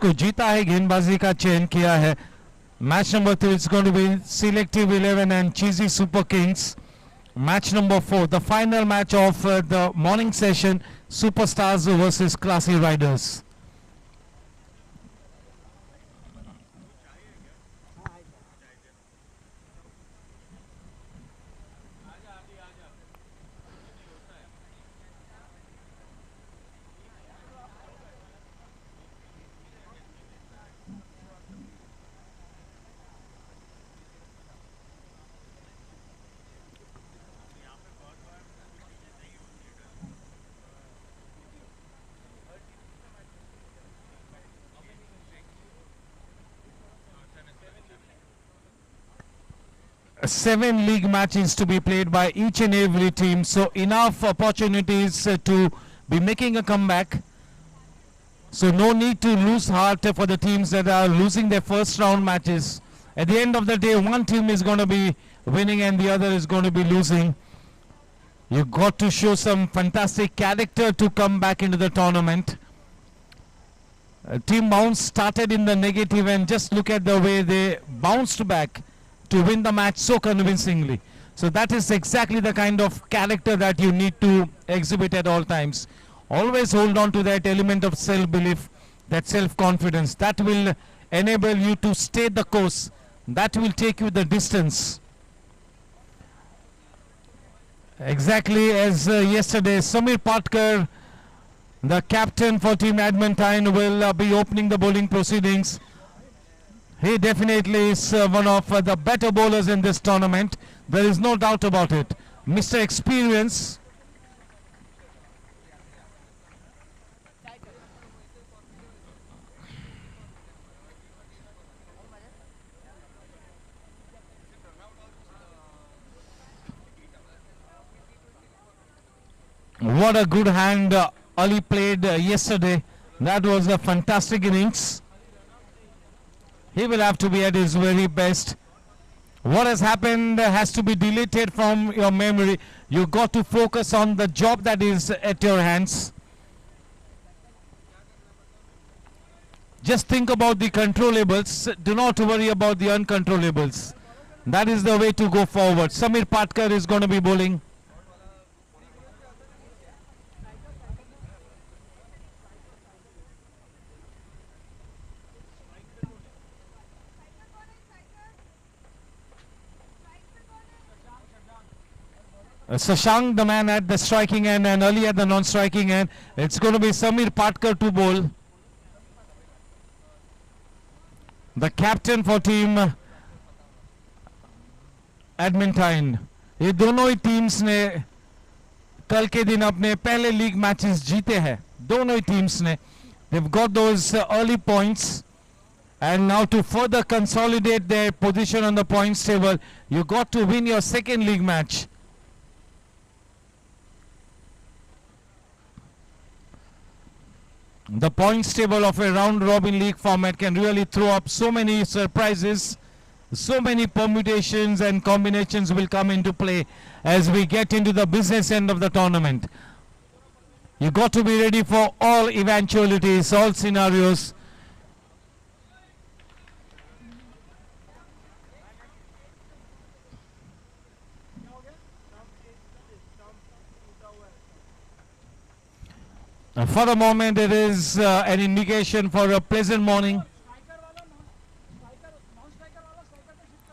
को जीता है, गेंदबाजी का चयन किया है. Match number 3 is going to be Selective 11 and Cheesy Super Kings. Match number 4, the final match of the morning session, Superstars versus Classy Riders. Seven league matches to be played by each and every team, so enough opportunities to be making a comeback. So no need to lose heart for the teams that are losing their first round matches. At the end of the day, one team is going to be winning and the other is going to be losing. You got to show some fantastic character to come back into the tournament. Team Bounce started in the negative, and just look at the way they bounced back to win the match so convincingly. So that is exactly the kind of character that you need to exhibit at all times. Always hold on to that element of self-belief, that self-confidence. That will enable you to stay the course. That will take you the distance. Exactly as yesterday, Samir Patkar, the captain for Team Adamantine, will be opening the bowling proceedings. He definitely is one of the better bowlers in this tournament. There is no doubt about it. Mr. Experience. What a good hand Ali played yesterday. That was a fantastic innings. He will have to be at his very best. What has happened has to be deleted from your memory. You got to focus on the job that is at your hands. Just think about the controllables. Do not worry about the uncontrollables. That is the way to go forward. Samir Patkar is going to be bowling. Shashank, the man at the striking end, and Ali at the non-striking end. It's going to be Samir Patkar to bowl. The captain for Team Adamantine. ये दोनों ही teams ने कल के दिन अपने पहले league matches जीते हैं. दोनों ही टीम्स ने. They've got those early points, and now to further consolidate their position on the points table, you got to win your second league match. The points table of a round robin league format can really throw up so many surprises. So many permutations and combinations will come into play as we get into the business end of the tournament. You got to be ready for all eventualities, all scenarios. For the moment, it is an indication for a pleasant morning.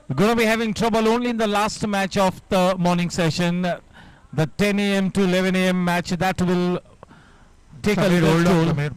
We're going to be having trouble only in the last match of the morning session. The 10 a.m. to 11 a.m. match, that will take a little toll.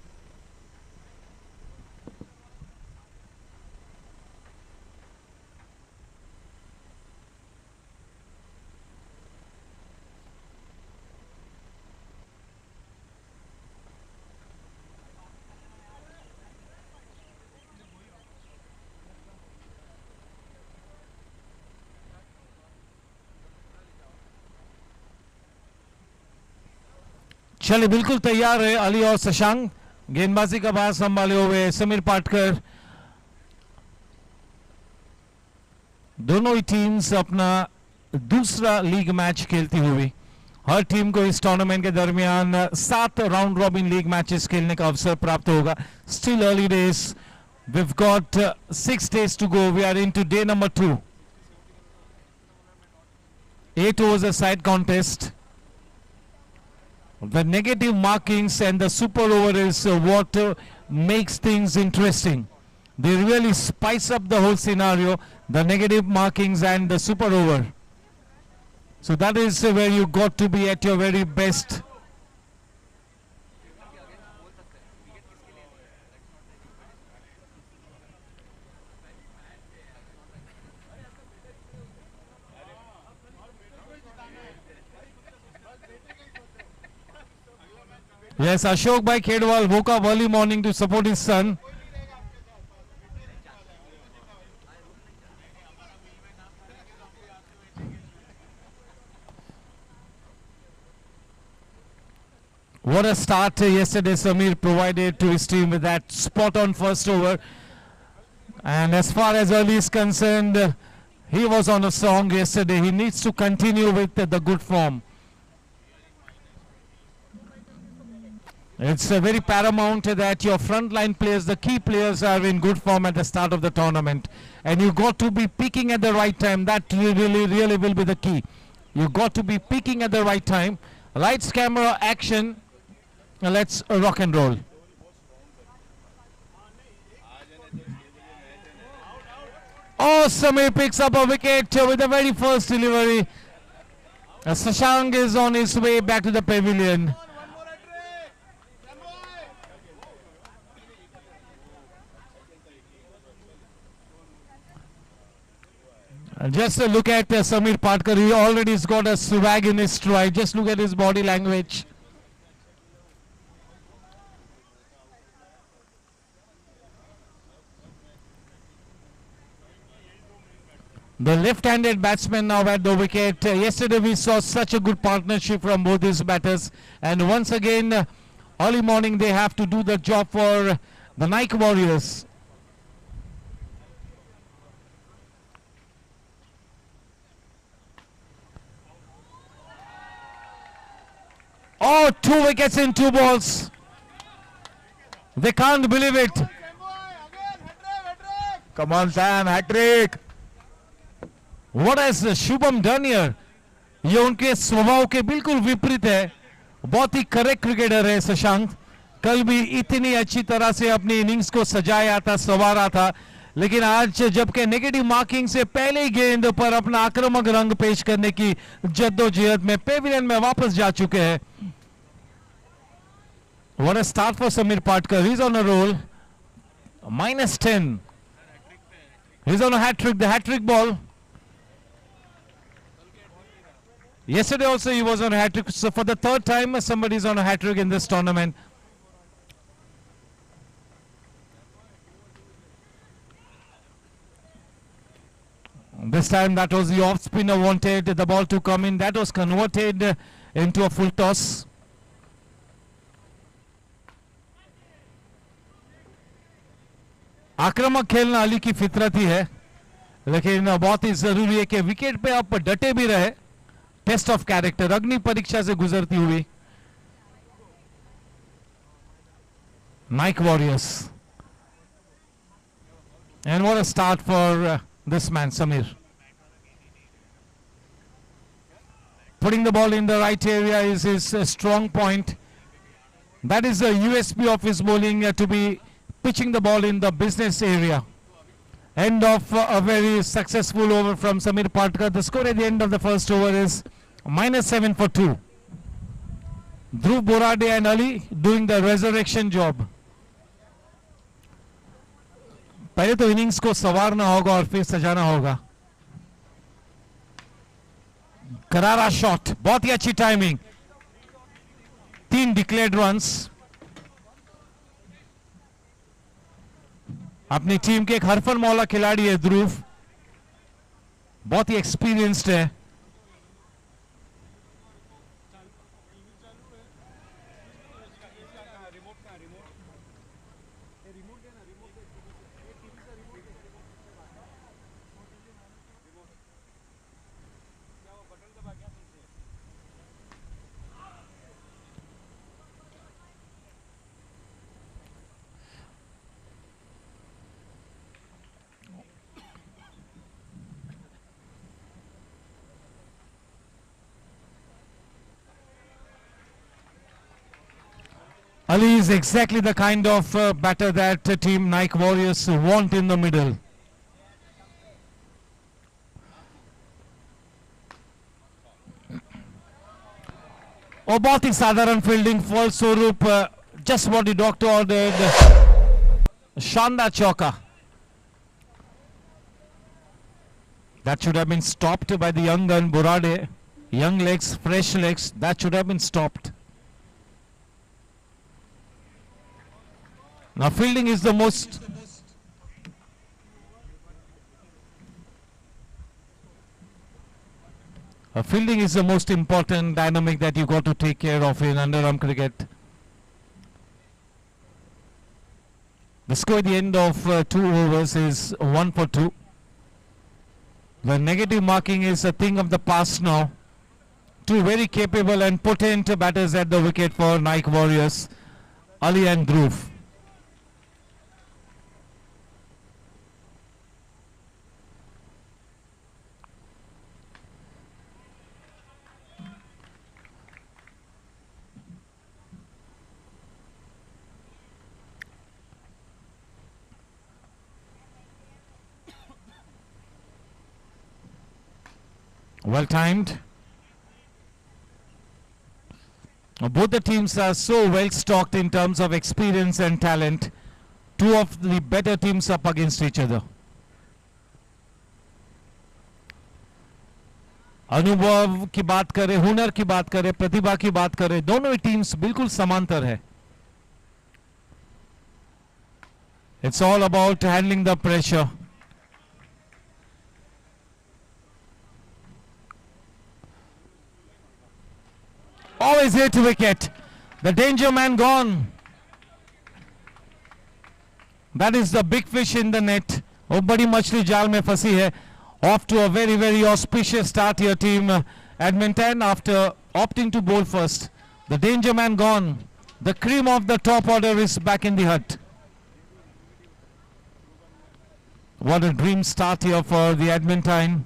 चलिए बिल्कुल तैयार है अली और शशांक. गेंदबाजी का बार संभाले हुए समीर पाटकर. दोनों ही टीम्स अपना दूसरा लीग मैच खेलती हुई. हर टीम को इस टूर्नामेंट के दरमियान 7 राउंड रॉबिन लीग मैचेस खेलने का अवसर प्राप्त होगा. Still early days. We've got 6 days to go. We are into day number 2. 8 overs a side contest. The negative markings and the super over is what makes things interesting. They really spice up the whole scenario, the negative markings and the super over. So that is where you got to be at your very best. Yes, Ashok Bhai Khedwal woke up early morning to support his son. What a start yesterday Samir provided to his team with that spot on first over. And as far as early is concerned, he was on a song yesterday. He needs to continue with the good form. It's very paramount that your frontline players, the key players, are in good form at the start of the tournament. And you got to be peaking at the right time. That really will be the key. You got to be peaking at the right time. Lights, camera, action. Let's rock and roll. Oh, Samir picks up a wicket with the very first delivery. Shashank is on his way back to the pavilion. Just look at Samir Patkar. He already has got a swag in his stride. Just look at his body language. The left-handed batsman now at the wicket. Yesterday we saw such a good partnership from both these batters. And once again, early morning they have to do the job for the Nike Warriors. Oh, 2 wickets in 2 balls. They can't believe it. Come on, Sam, hat-trick. What has Shubham done here? ये उनके स्वभाव के बिल्कुल विपरीत है. बहुत ही correct cricketer है शशांक. कल भी इतनी अच्छी तरह से अपनी इनिंग्स को सजाया था, संवारा था, लेकिन आज जबकि नेगेटिव मार्किंग से पहले ही गेंद पर अपना आक्रामक रंग पेश करने की जद्दोजहद में पेविलियन में वापस जा चुके हैं. What a start for Samir Patkar. He's on a roll. -10. He's on a hat-trick, the hat-trick ball. Yesterday also he was on a hat-trick. So for the third time somebody's on a hat-trick in this tournament. This time that was the off spinner wanted the ball to come in. That was converted into a full toss. आक्रामक खेलना अली की फितरत ही है, लेकिन बहुत ही जरूरी है कि विकेट पे आप डटे भी रहे. टेस्ट ऑफ कैरेक्टर, अग्नि परीक्षा से गुजरती हुई Nike Warriors. And what a start for this man Samir. Putting the ball in the right area is his strong point. That is the USP of his bowling, to be pitching the ball in the business area. End of a very successful over from Samir Patkar. The score at the end of the first over is -7 for 2. Dhruv Borade and Ali doing the resurrection job. पहले तो innings को संवारना होगा और फिर सजाना होगा. करारा shot, बहुत ही अच्छी टाइमिंग. 3 declared runs. अपनी टीम के एक हरफन मौला खिलाड़ी है ध्रुव, बहुत ही एक्सपीरियंस्ड है. Ali is exactly the kind of batter that team Nike Warriors want in the middle. और बहुत ही साधारण फील्डिंग, फलस्वरूप just what the doctor ordered, शानदार चौका. That should have been stopped by the young gun Borade. Young legs, fresh legs, that should have been stopped. Now fielding is the most fielding is the most important dynamic that you got to take care of in underarm cricket. The score at the end of 2 overs is 1 for 2. The negative marking is a thing of the past now. Two very capable and potent batters at the wicket for Nike Warriors, Ali and Dhruv. Well timed. Both the teams are so well stocked in terms of experience and talent. Two of the better teams up against each other. अनुभव की बात करें, हुनर की बात करें, प्रतिभा की बात करें, दोनों ही टीम्स बिल्कुल समांतर है. It's all about handling the pressure. Always hit wicket. The danger man gone. That is the big fish in the net. Oh, badi machli jaal mein fasi hai. Off to a very, very auspicious start here, team Edmonton, after opting to bowl first. The danger man gone. The cream of the top order is back in the hut. What a dream start here for the Edmonton.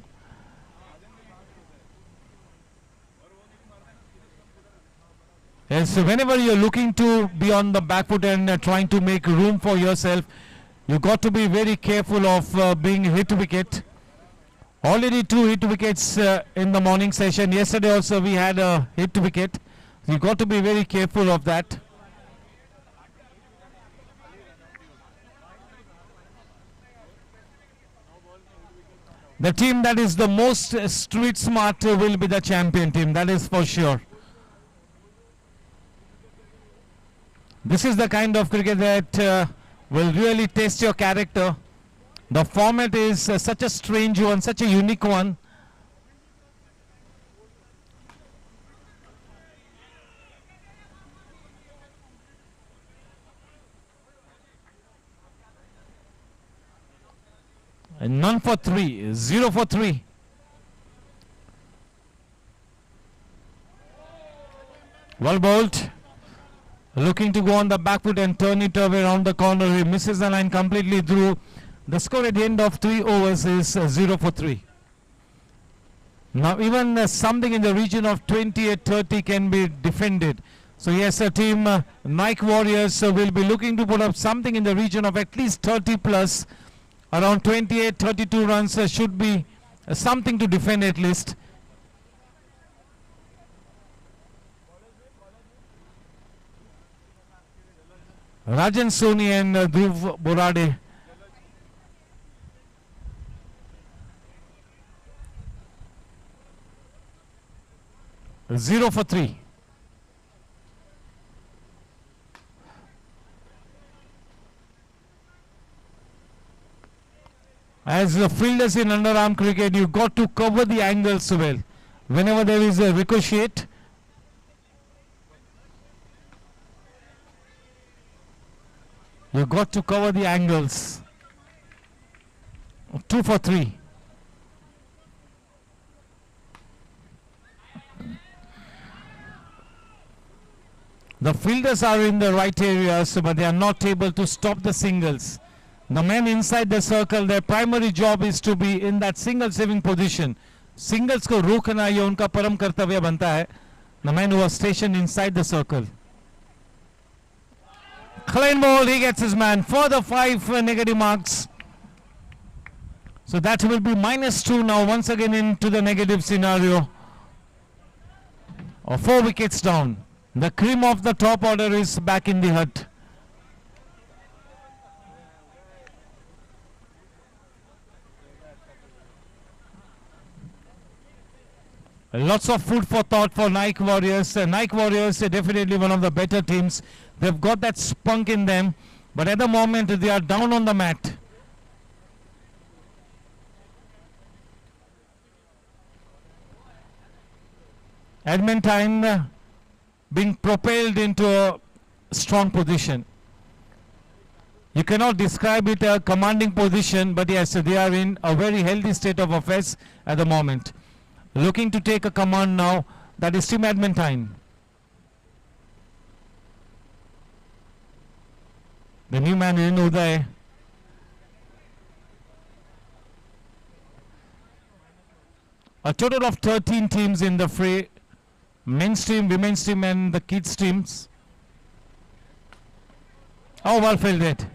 Yes, whenever you're looking to be on the back foot and trying to make room for yourself, you got to be very careful of being hit wicket. Already 2 hit wickets in the morning session. Yesterday also we had a hit wicket. You got to be very careful of that. The team that is the most street smart will be the champion team, that is for sure. This is the kind of cricket that will really test your character. The format is such a strange one, such a unique one. And none for 3, 0 for 3. Well bowled. Looking to go on the back foot and turn it away around the corner. He misses the line completely through. The score at the end of 3 overs is 0 for 3. Now even something in the region of 28-30 can be defended. So yes, a team Nike Warriors will be looking to put up something in the region of at least 30 plus. Around 28-32 runs should be something to defend at least. Rajan Soni and Dhruv Borade. Zero for 3. As the fielders in underarm cricket, you got to cover the angles well. Whenever there is a ricochet, you got to cover the angles. 2 for 3. The fielders are in the right areas, but they are not able to stop the singles. The men inside the circle, their primary job is to be in that single saving position. Singles को रोकना ये उनका परम कर्तव्य बनता है. The men who are stationed inside the circle. Clean ball, he gets his man for the 5 negative marks. So that will be -2 now, once again into the negative scenario. 4 wickets down. The cream of the top order is back in the hut. Lots of food for thought for Nike Warriors. Nike Warriors are definitely one of the better teams. They've got that spunk in them, but at the moment they are down on the mat. Edmonton being propelled into a strong position. You cannot describe it a commanding position, but yes, they are in a very healthy state of affairs at the moment. Looking to take a command now, that is Team Edmonton. The new man in Uday. A total of 13 teams in the fray. Men's team, women's team and the kids teams. Oh, well fielded.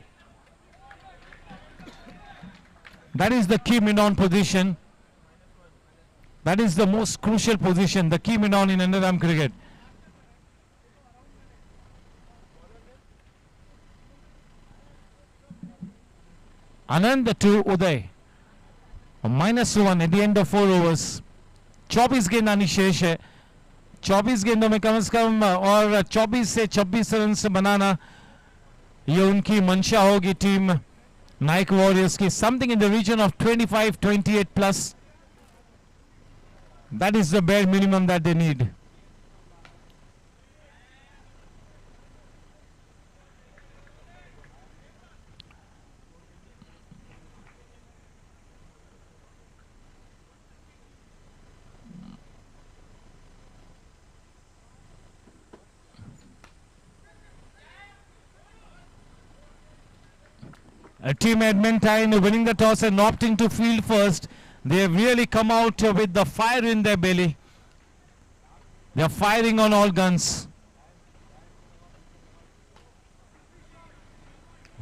That is the key mid-on position. That is the most crucial position, the key mid-on in underarm cricket. Anand to Uday. A -1 at the end of 4 overs. 24 गेंद शेष है. 24 गेंदों में कम से कम और 24 से 26 run बनाना ये उनकी मंशा होगी टीम नाइक वॉरियर्स की. Something in the region of 25-28 plus. That is the bare minimum that they need. A team Edmonton winning the toss and opting to field first. They have really come out with the fire in their belly. They are firing on all guns.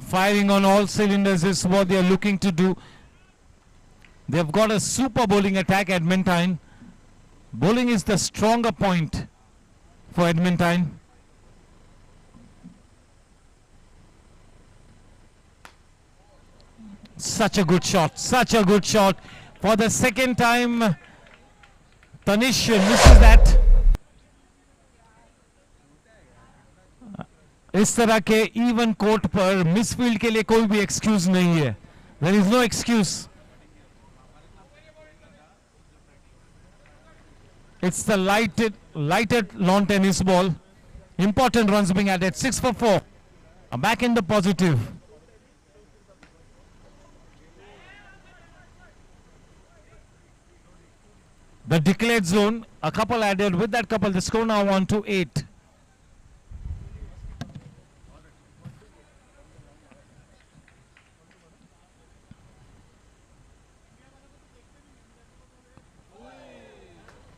Firing on all cylinders is what they are looking to do. They have got a super bowling attack, Edmonton. Bowling is the stronger point for Edmonton. Such a good shot, such a good shot. For the second time, Tanish misses that. इस तरह के even court पर misfield के लिए कोई भी excuse नहीं है. There is no excuse. It's the lighted lawn tennis ball. Important runs being added. 6 for 4. Back in the positive. The declared zone, a couple added. With that couple, the score now on to 8.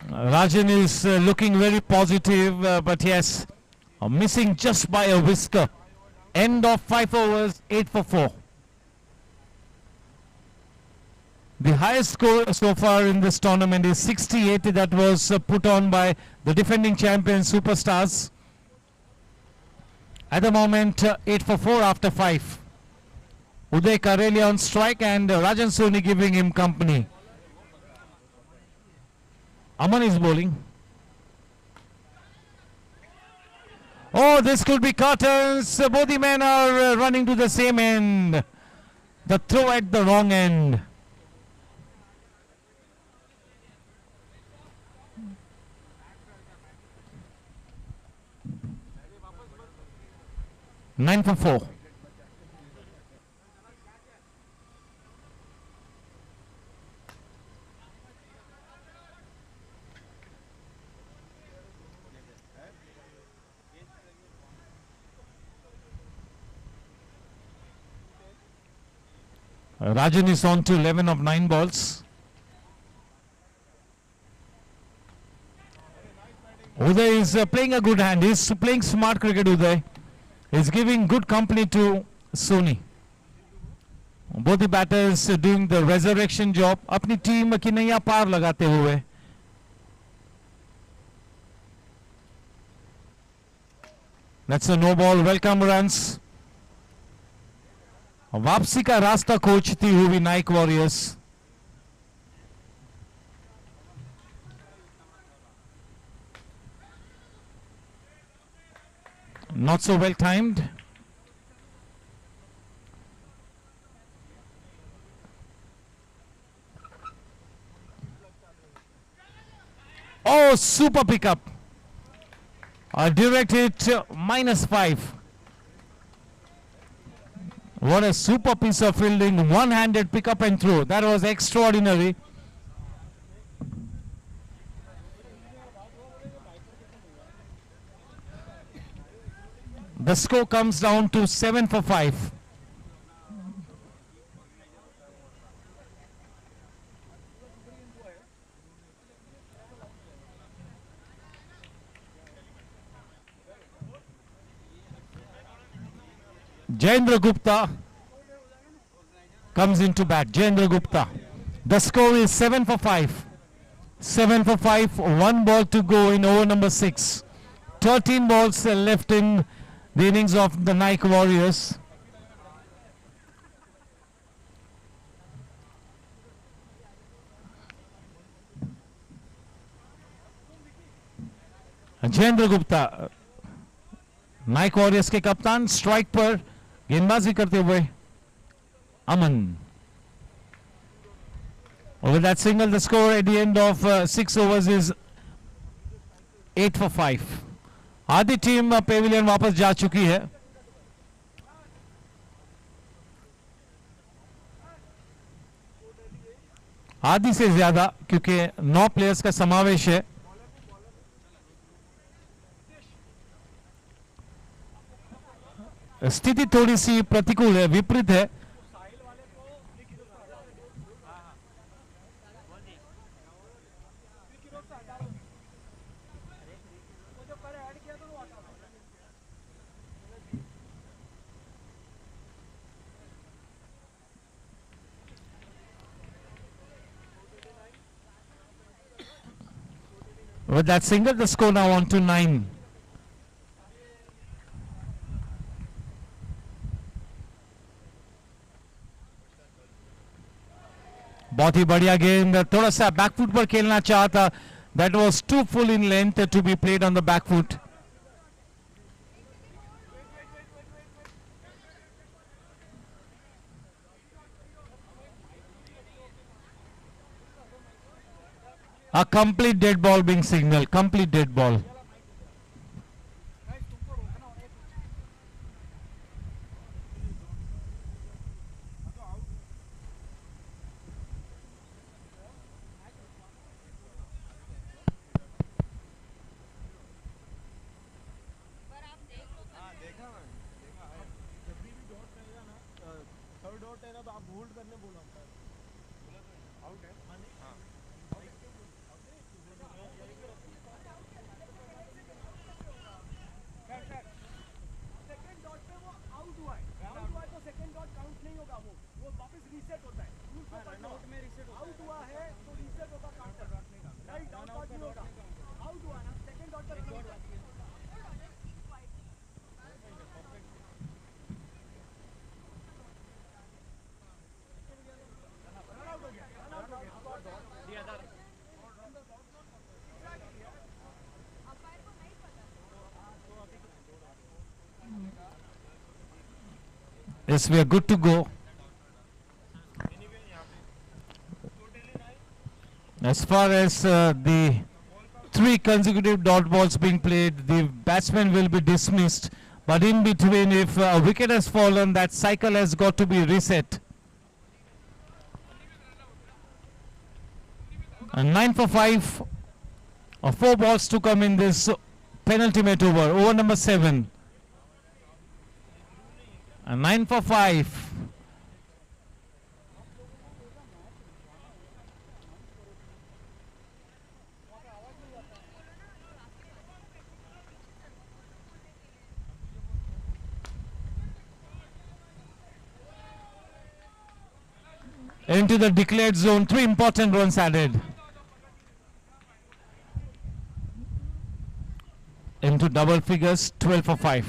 Rajan is looking very positive, but yes, missing just by a whisker. End of 5 overs, 8 for 4. The highest score so far in this tournament is 68. That was put on by the defending champion Superstars. At the moment, 8 for 4 after 5. Uday Karelia on strike and Rajan Soni giving him company. Aman is bowling. Oh, this could be curtains. Both the men are running to the same end. The throw at the wrong end. Nine for 4. Rajan is on to 11 of 9 balls. Uday is playing a good hand. He's playing smart cricket, Uday. is giving good company to Sony. Both the batters doing the resurrection job. अपनी team की नैया पार लगाते हुए. That's a no ball. Welcome runs. वापसी का रास्ता खोजती हुई Naik warriors. Not so well timed. Oh, super pickup. A direct hit, -5. What a super piece of fielding. One-handed pickup and throw. That was extraordinary. The score comes down to 7 for 5. Jayendra Gupta comes into bat. Jayendra Gupta. The score is 7 for 5. 7 for 5. 1 ball to go in over number 6. 13 balls left in the innings of the Nike Warriors. Jayendra Gupta, Nike Warriors के कप्तान, strike पर गेंदबाजी करते हुए Aman. With that single, the score at the end of 6 overs is 8 for 5. आधी team Pavilion वापस जा चुकी है. आधी से ज्यादा, क्योंकि 9 प्लेयर्स का समावेश है. स्थिति थोड़ी सी प्रतिकूल है, विपरीत है. With that single, the score now on to 9. बहुत ही बढ़िया गेंद, थोड़ा सा बैकफुट पर खेलना चाहता. That was too full in length to be played on the back foot. A complete dead ball being signaled. Complete dead ball. Yes, we are good to go. As far as the 3 consecutive dot balls being played, the batsman will be dismissed. But in between, if a wicket has fallen, that cycle has got to be reset. And 9 for 5. 4 balls to come in this penultimate over. Over number 7. And 9 for 5. into the declared zone. 3 important runs added. Into double figures, 12 for 5.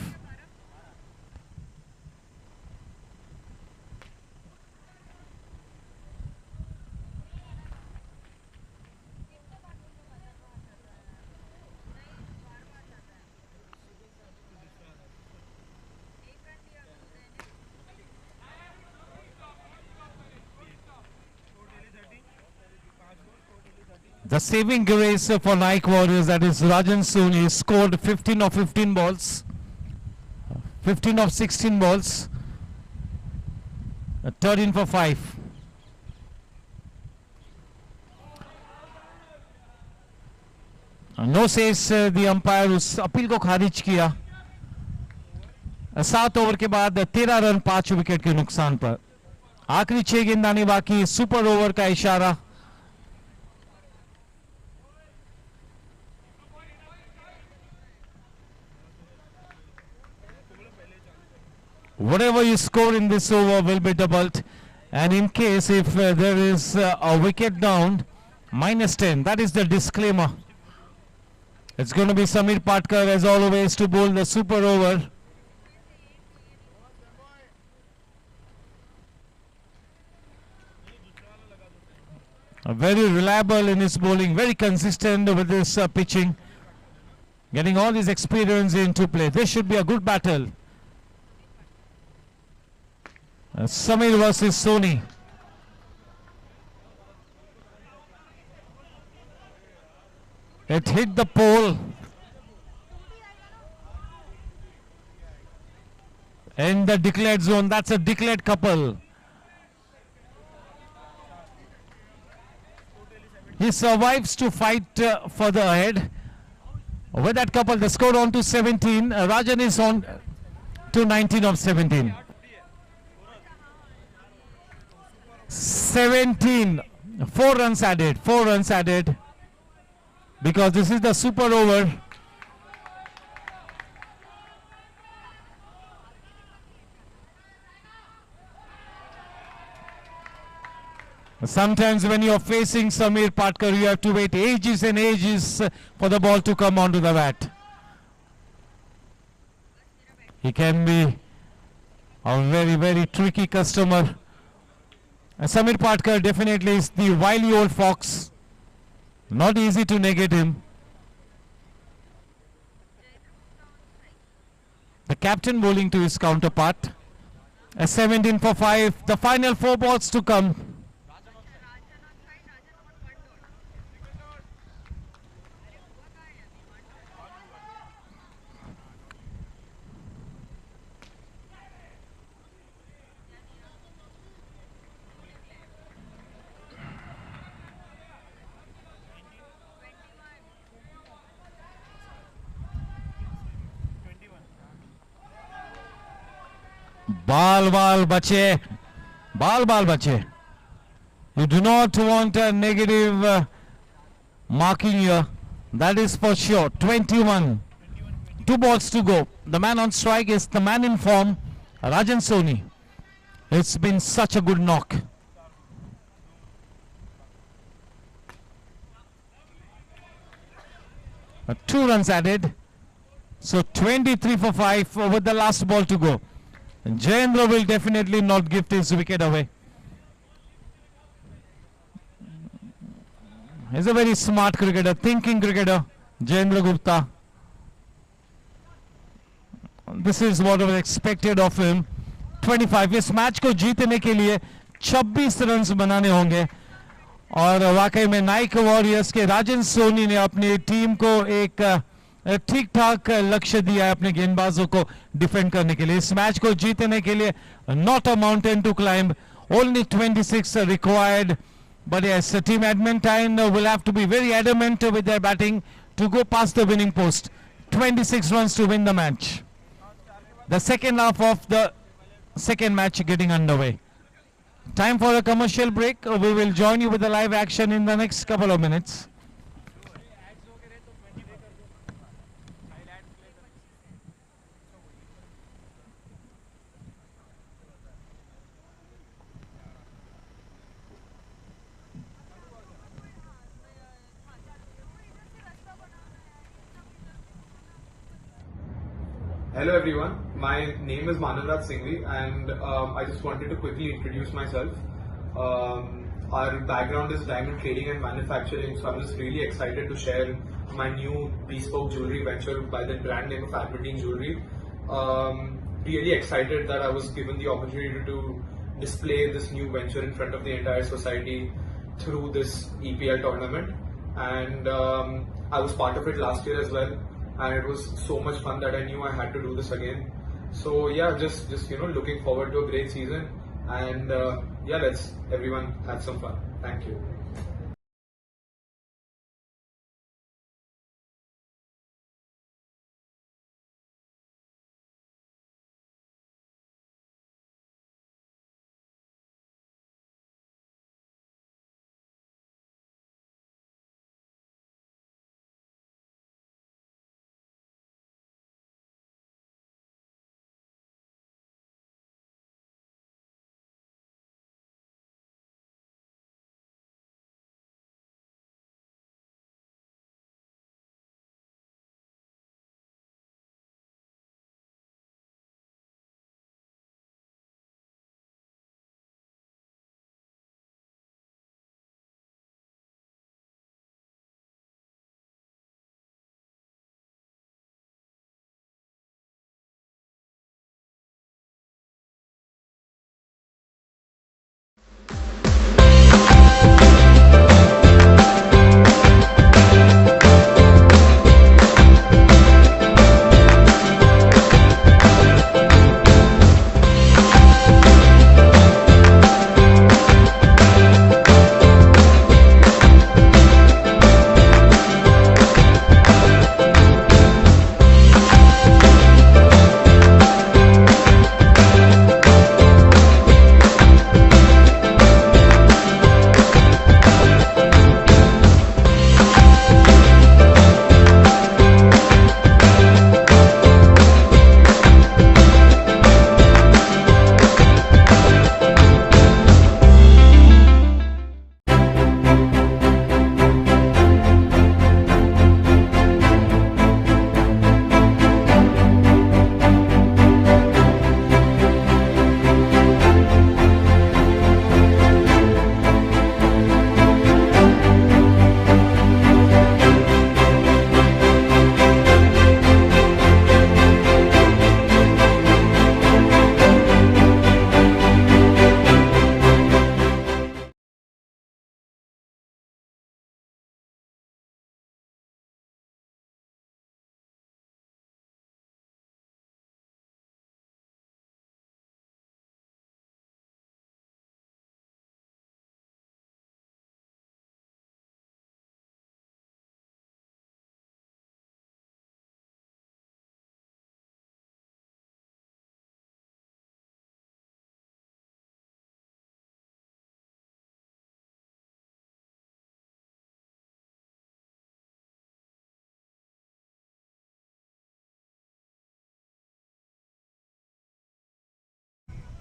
The saving grace for Nike Warriors, that is Rajan Soni, scored 15 of 15 balls. 15 of 16 balls. 13 for 5. No says the umpire उस appeal को खारिज किया. 7 over के बाद 13 run 5 wicket के नुकसान पर. आखिरी 6 गेंदानी बाकी. सुपर ओवर का इशारा. Whatever you score in this over will be doubled, and in case if there is a wicket down, -10. That is the disclaimer. It's going to be Samir Patkar as always to bowl the super over. Very reliable in his bowling, very consistent with his pitching, getting all his experience into play. This should be a good battle. Samir versus Soni. It hit the pole. In the declared zone. That's a declared couple. He survives to fight further ahead. With that couple, the score on to 17. Rajan is on to 19 of 17. 17. 4 runs added. 4 runs added. Because this is the super over. Sometimes when you are facing Samir Patkar, you have to wait ages and ages for the ball to come onto the bat. He can be a very, very tricky customer. Samir Patkar definitely is the wily old fox. Not easy to negate him. The captain bowling to his counterpart. A 17 for 5. The final 4 balls to come. Ball bache. Ball bache. You do not want a negative marking here. That is for sure. 21. 2 balls to go. The man on strike is the man in form, Rajan Soni. It's been such a good knock. Two runs added. So 23 for 5 with the last ball to go. And Jayendra will definitely not give his wicket away. He's a very smart cricketer, thinking cricketer, Jayendra Gupta. This is what was expected of him. 25. इस match को जीतने के लिए 26 runs बनाने होंगे और वाकई में नाइक वॉरियर्स के राजन सोनी ने अपनी टीम को एक ठीक ठाक लक्ष्य दिया है अपने गेंदबाजों को डिफेंड करने के लिए. इस मैच को जीतने के लिए not a mountain to climb, only 26 required. But yes, Team Adamantine will have to be very adamant with their batting to go past the winning post. 26 runs to win the match. The second half of the second match getting underway. Time for a commercial break. We will join you with the live action in the next couple of minutes. Hello everyone, my name is Manavrat Singhvi and I just wanted to quickly introduce myself. Our background is diamond trading and manufacturing, so I'm just really excited to share my new bespoke jewelry venture by the brand name of Albertine Jewelry. Really excited that I was given the opportunity to display this new venture in front of the entire society through this EPL tournament, and I was part of it last year as well, and it was so much fun that I knew I had to do this again. So yeah, just looking forward to a great season, and yeah, let's everyone have some fun. Thank you.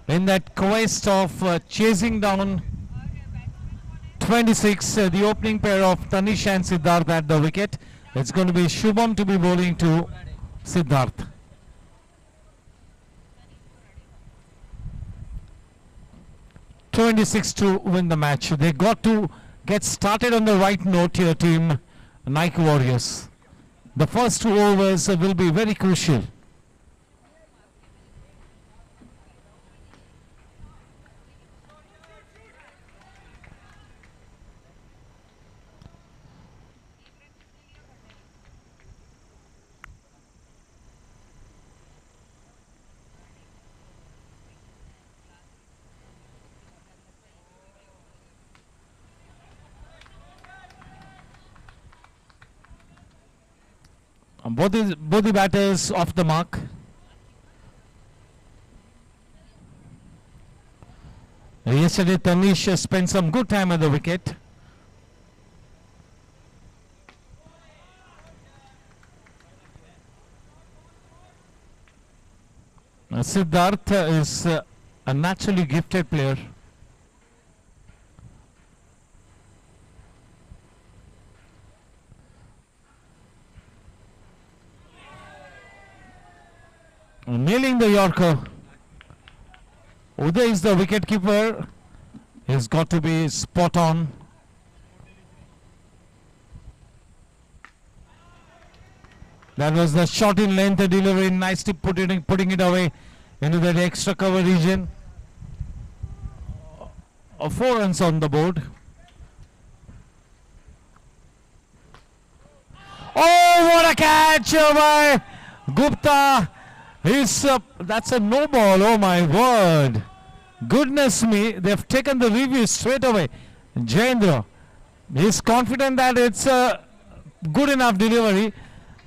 In that quest of chasing down 26, the opening pair of Tanish and Siddharth at the wicket. It's going to be Shubham to be bowling to Siddharth. (26) to win the match. They got to get started on the right note here, team Nike Warriors. The first 2 overs will be very crucial. Both the batters off the mark. Yesterday Tanish spent some good time at the wicket. Siddharth is a naturally gifted player. nailing the Yorker. Uday is the wicket keeper. He's got to be spot on. That was the shot in length delivery, nicely putting it away into that extra cover region. 4 runs on the board. Oh, what a catch by Gupta! That's a no ball. Oh my word! Goodness me, they've taken the review straight away. Jayendra, he's confident that it's a good enough delivery.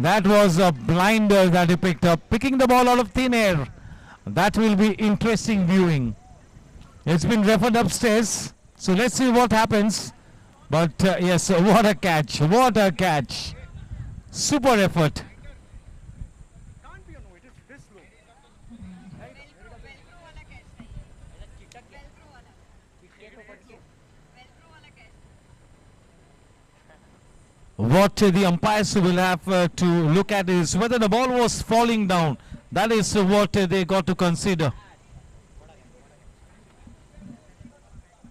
That was a blinder that he picked up, picking the ball out of thin air. That will be interesting viewing. It's been referred upstairs, so let's see what happens. But yes, what a catch! What a catch! Super effort. What the umpires will have to look at is whether the ball was falling down. That is what they got to consider.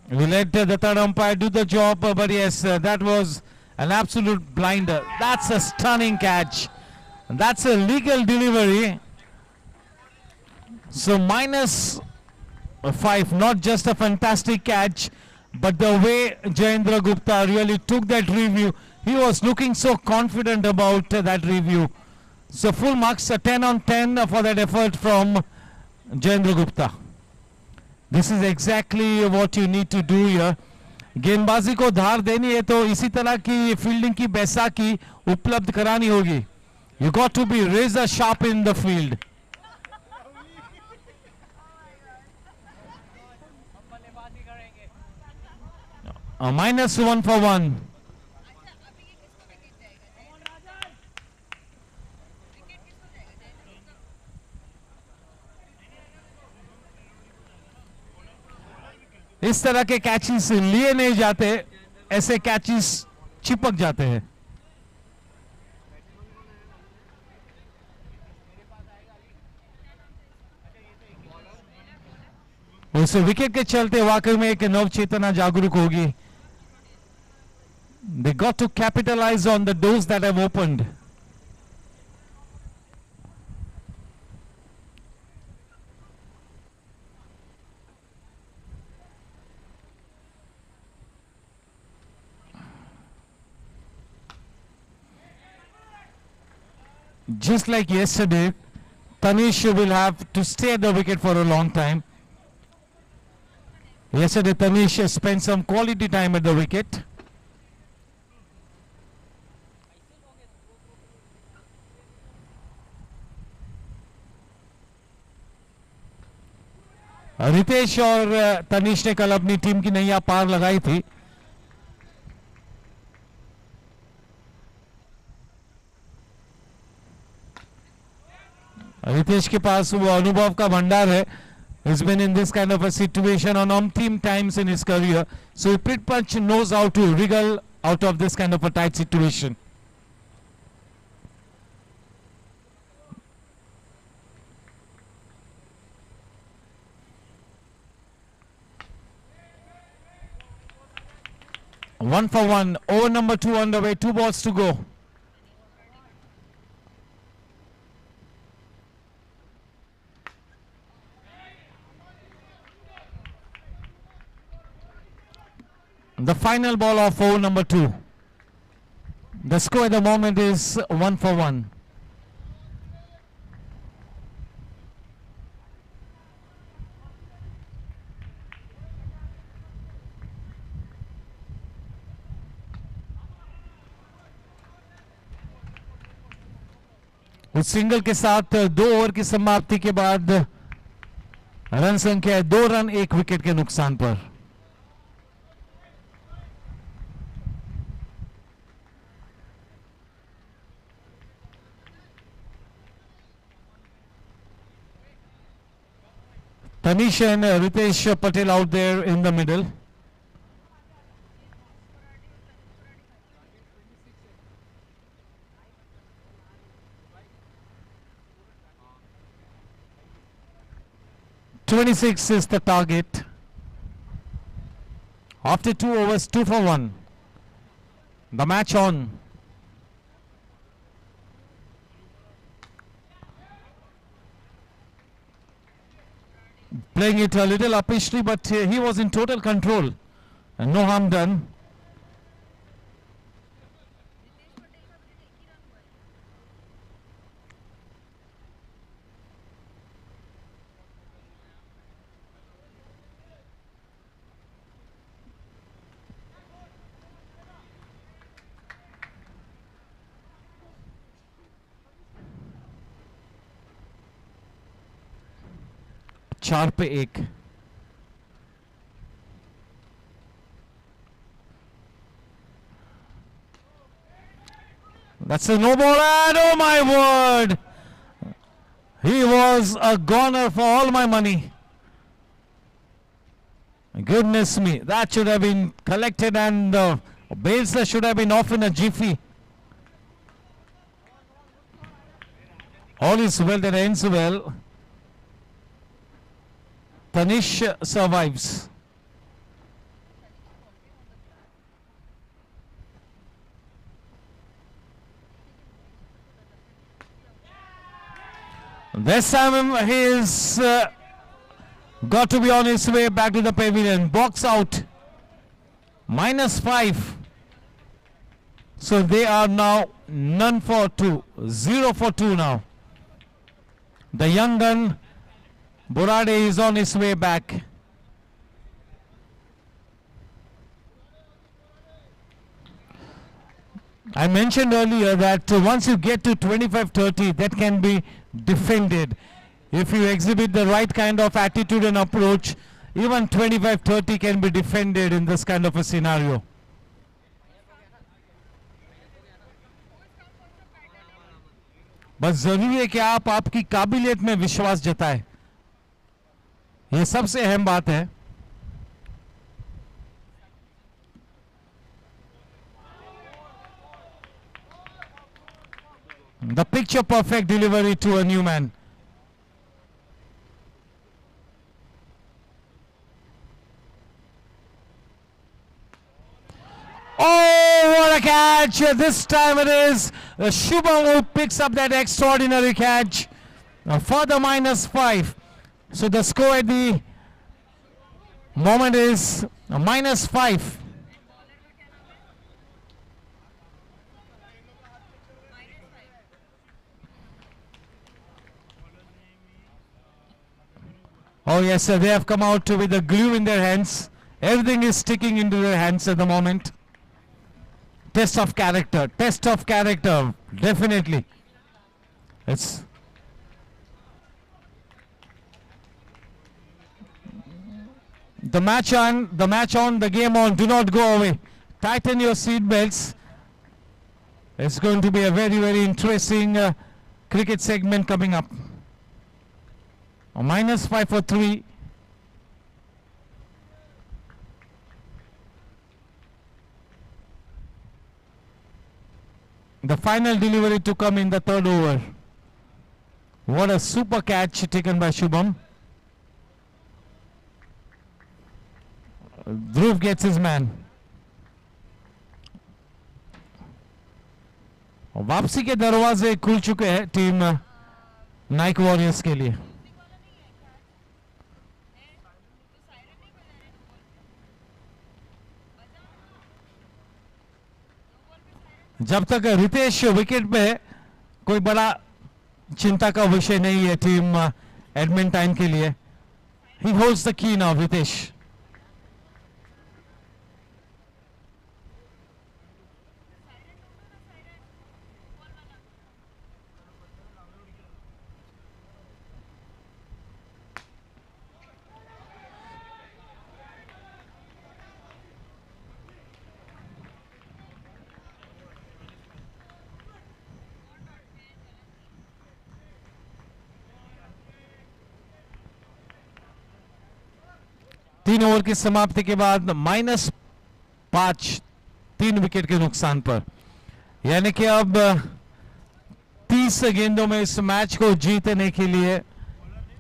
We let the third umpire do the job, but yes, that was an absolute blinder. That's a stunning catch. That's a legal delivery. So -5, not just a fantastic catch, but the way Jayendra Gupta really took that review. He was looking so confident about that review. So full marks, 10 on 10 for that effort from Jayendra Gupta. This is exactly what you need to do here. गेंदबाजी को धार देनी है तो इसी तरह की fielding की बैसाखी उपलब्ध करानी होगी. You got to be razor sharp in the field. -1 for 1. इस तरह के कैचेस लिए नहीं जाते, ऐसे कैचेस चिपक जाते हैं. उस विकेट के चलते वाकई में एक नव चेतना जागरूक होगी. They got to capitalize on the doors that have opened. Just like yesterday, Tanish will have to stay at the wicket for a long time. Yesterday, Tanish spent some quality time at the wicket. Ritesh और तनिष ने कल अपनी team की नैया पार लगाई थी. रितेश के पास वो अनुभव का भंडार है. He's been in this kind of a situation on umpteen times in his career, so he pretty much knows how to wriggle out of this kind of a tight situation. One for one, over number 2 underway, 2 balls to go. The final ball of over number 2. The score at the moment is 1 for 1. उस single के साथ 2 over की समाप्ति के बाद run संख्या 2 run 1 wicket के नुकसान पर. Tanish and Ritesh Patel out there in the middle. 26 is the target. After 2 overs, 2 for 1. The match on. Playing it a little uppishly, but he was in total control. And no harm done. चार पे एक. That's a no ball, and oh my word, he was a goner for all my money. Goodness me, that should have been collected, and Bales should have been off in a jiffy. All is well that ends well. Tanish survives. This time he is got to be on his way back to the pavilion. Box out. -5. So they are now none for 2. 0 for 2 now. The young gun Borade is on his way back. I mentioned earlier that once you get to 25-30, that can be defended. If you exhibit the right kind of attitude and approach, even 25-30 can be defended in this kind of a scenario. बस जरूरी है कि आप आपकी काबिलियत में विश्वास जताएं. ये सबसे अहम बात है. The picture perfect delivery to a new man. Oh, what a catch! This time it is Shubham who picks up that extraordinary catch for the -5. So the score at the moment is -5. Oh yes, sir, they have come out with the glue in their hands. Everything is sticking into their hands at the moment. Test of character, definitely. It's the match on, the game on. Do not go away. Tighten your seat belts. It's going to be a very, very interesting cricket segment coming up. A -5 for 3. The final delivery to come in the 3rd over. What a super catch taken by Shubham. Dhruv gets his man. वापसी के दरवाजे खुल चुके हैं team Naik warriors के लिए. जब तक रितेश विकेट पे है, कोई बड़ा चिंता का विषय नहीं है टीम एडमिंटन के लिए. He holds the key now, Ritesh. तीन ओवर की समाप्ति के बाद -5, 3 विकेट के नुकसान पर. यानी कि अब 30 गेंदों में इस मैच को जीतने के लिए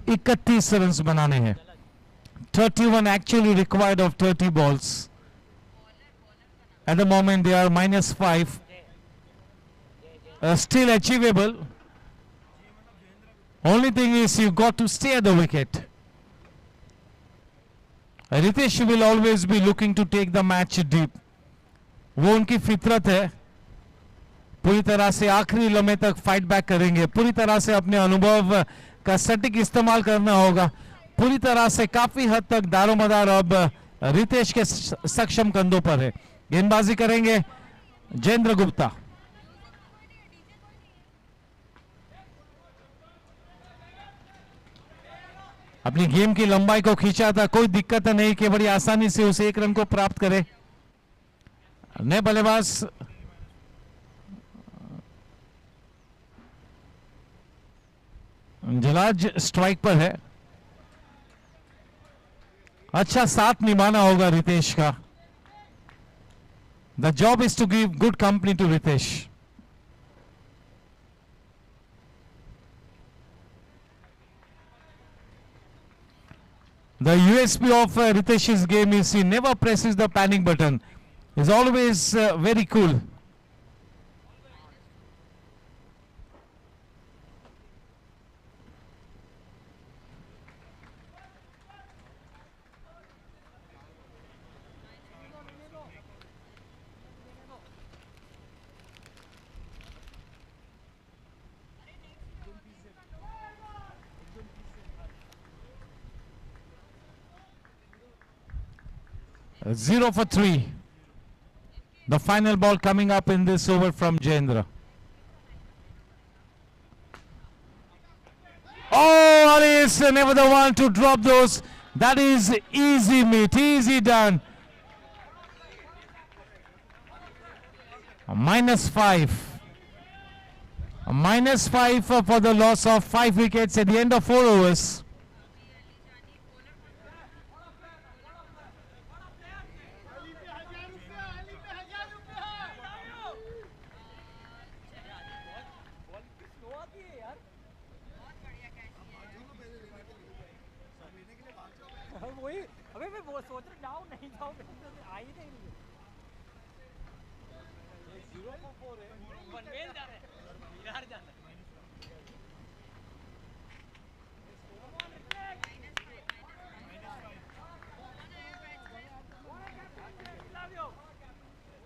31 रन बनाने हैं. 31 actually required of 30 balls. At the moment they are -5. Still achievable. Only thing is you got to stay at the wicket. Ritesh will always be looking to take the match deep. वो उनकी फितरत है. पूरी तरह से आखिरी लम्हे तक फाइट बैक करेंगे. पूरी तरह से अपने अनुभव का सटीक इस्तेमाल करना होगा. पूरी तरह से काफी हद तक दारोमदार अब रितेश के सक्षम कंधों पर है. गेंदबाजी करेंगे जयेंद्र गुप्ता. अपनी गेम की लंबाई को खींचा था. कोई दिक्कत नहीं कि बड़ी आसानी से उस एक रन को प्राप्त करे. नए बल्लेबाज जलाज स्ट्राइक पर है. अच्छा साथ निभाना होगा रितेश का. The job is to give good company to Ritesh. The USP of Ritesh's game is he never presses the panic button. He's always very cool. Zero for 3. The final ball coming up in this over from Jayendra. Oh, Ali is never the one to drop those. That is easy meat, easy done. A -5. A -5 for the loss of 5 wickets at the end of 4 overs.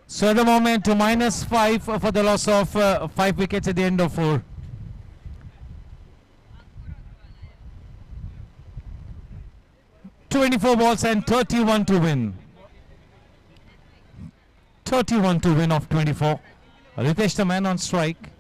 So at the moment to -5 for the loss of 5 wickets at the end of 4. "24 balls and 31 to win. 31 to win of 24. Ritesh the man on strike.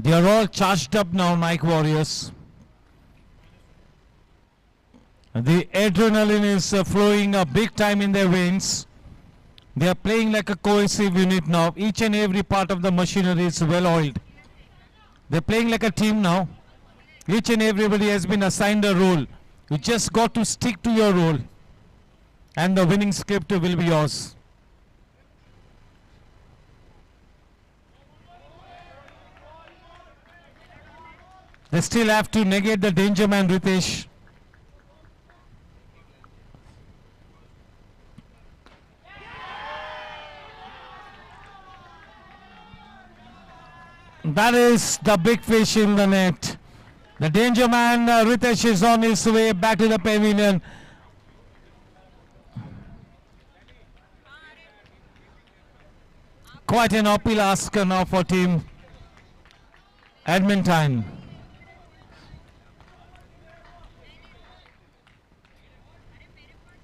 They are all charged up now, Nike Warriors. The adrenaline is flowing big time in their veins. They are playing like a cohesive unit now. Each and every part of the machinery is well oiled. They're playing like a team now. Each and everybody has been assigned a role. You just got to stick to your role. And the winning script will be yours. They still have to negate the danger man Ritesh. That is the big fish in the net. The danger man Ritesh is on his way back to the pavilion. Quite an uphill ask now for team Edmonton.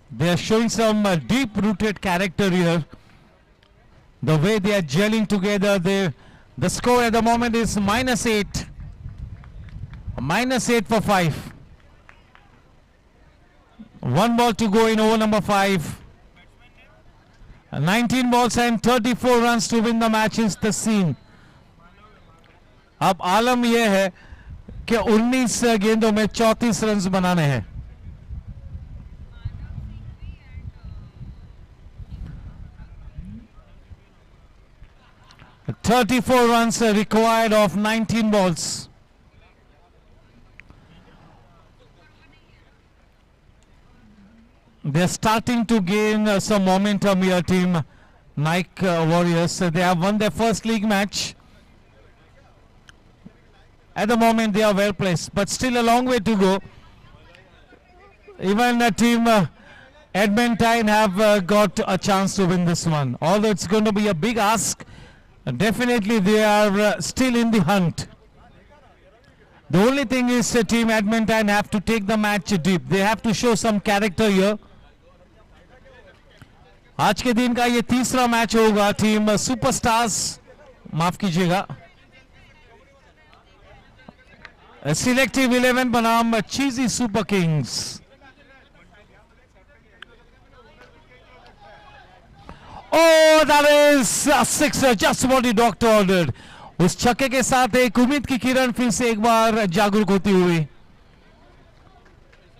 They are showing some deep-rooted character here. The way they are gelling together. The score at the moment is -8. -8 for 5. 1 ball to go in over number 5. 19 balls and 34 runs to win the match is the scene. अब आलम यह है कि 19 गेंदों में 34 run बनाने हैं. Uh, 34 runs required of 19 balls. They're starting to gain some momentum here, team Nike Warriors. They have won their first league match. At the moment, they are well placed, but still a long way to go. Even team Edmonton have got a chance to win this one. Although it's going to be a big ask, definitely they are still in the hunt. The only thing is team Edmonton have to take the match deep. They have to show some character here. आज के दिन का ये तीसरा match होगा team superstars माफ कीजिएगा selective 11 बनाम चीजी Super Kings. Oh, that is a sixer, just what the doctor ordered. उस छक्के के साथ एक उम्मीद की किरण फिर से एक बार जागरूक होती हुई.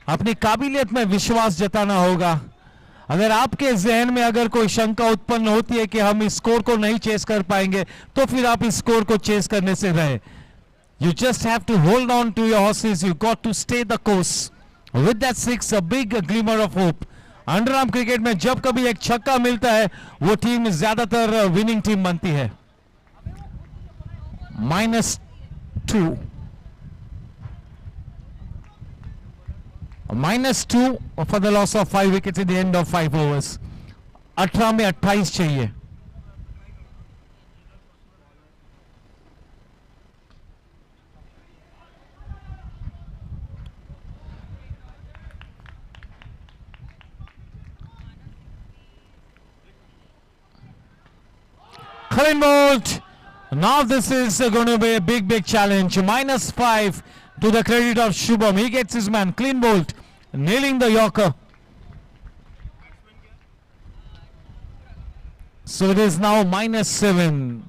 अपनी काबिलियत में विश्वास जताना होगा. अगर आपके जहन में अगर कोई शंका उत्पन्न होती है कि हम इस स्कोर को नहीं चेस कर पाएंगे तो फिर आप इस स्कोर को चेस करने से रहे. You just have to hold on to your horses. You got to stay the course. With that six, a big glimmer of hope. Underarm cricket में जब कभी एक छक्का मिलता है वो टीम ज्यादातर विनिंग टीम बनती है. -2. -2 for the loss of 5 wickets at the end of 5 overs. 18 में 28 चाहिए. Clean bowled. Now this is going to be a big challenge. -5 to the credit of Shubham. He gets his man. Clean bowled. Nailing the Yorker. So it is now -7.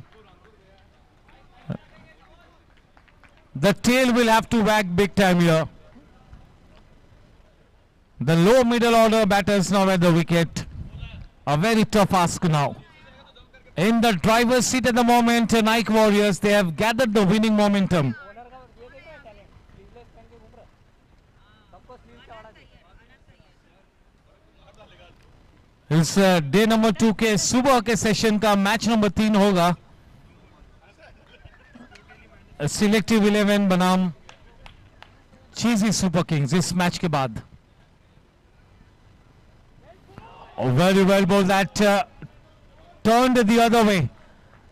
The tail will have to wag big time here. The low middle order batters now at the wicket. A very tough ask now. In the driver's seat at the moment, Nike Warriors, they have gathered the winning momentum. इस day number 2 के सुबह के session का match number 3 होगा selective 11 बनाम चीजी Super Kings इस match के बाद. Very well ball that turned the other way.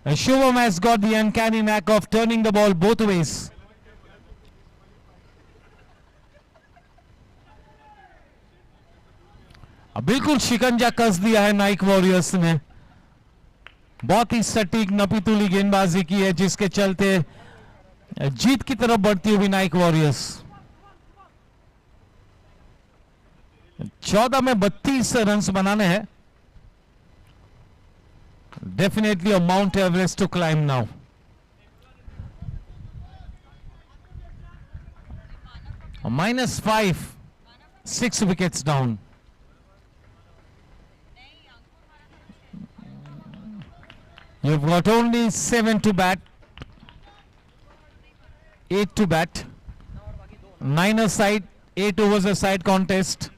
Shubham has got the uncanny knack of turning the ball both ways. बिल्कुल शिकंजा कस दिया है नाइक वॉरियर्स ने. बहुत ही सटीक नपीतुली गेंदबाजी की है जिसके चलते जीत की तरफ बढ़ती हुई नाइक वॉरियर्स. 14 में 32 रन बनाने हैं. Definitely a Mount Everest to climb now. A -5, 6 wickets down. You've got only 7 to bat, 8 to bat, 9 aside, 8 overs a side contest.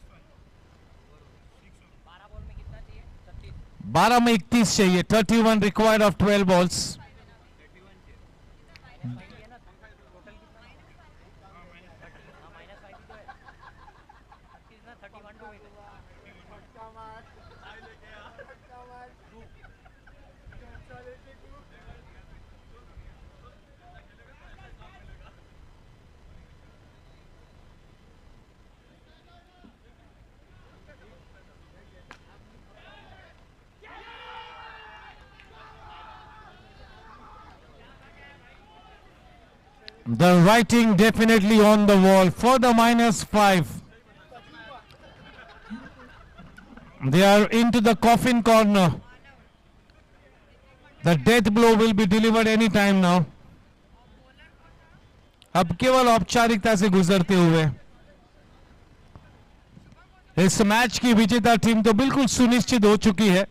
12 में 31 चाहिए. 31 required of 12 balls. The writing definitely on the wall for the -5. They are into the coffin corner. The death blow will be delivered any time now. अब केवल औपचारिकता से गुजरते हुए इस match की विजेता टीम तो बिल्कुल सुनिश्चित हो चुकी है.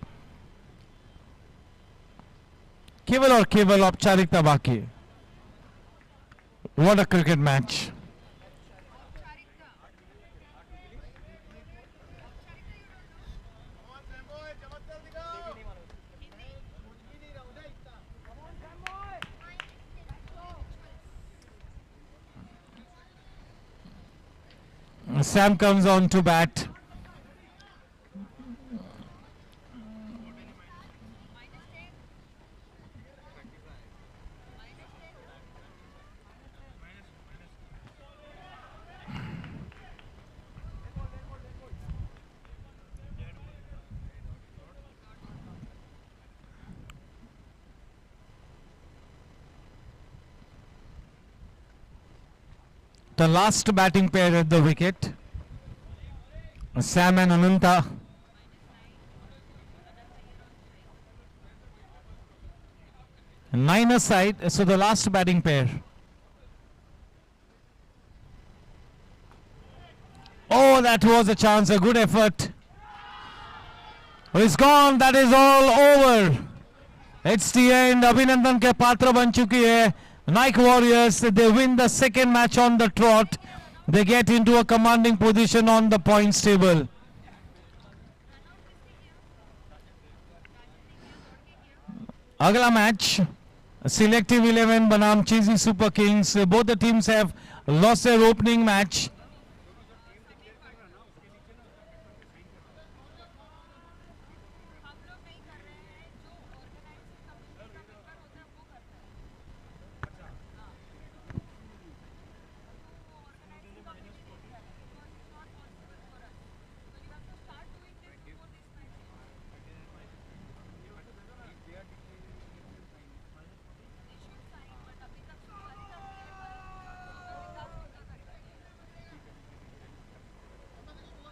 केवल और केवल औपचारिकता बाकी है. What a cricket match. Sam comes on to bat. The last batting pair at the wicket, Sam and Ananta. Nine aside, so the last batting pair. Oh, that was a chance, a good effort. It's gone, that is all over. It's the end. Abhinandan के पात्र बन चुकी है. Nike Warriors, they win the second match on the trot. They get into a commanding position on the points table. अगला match Selective 11 बनाम Cheesy Super Kings. Both the teams have lost their opening match.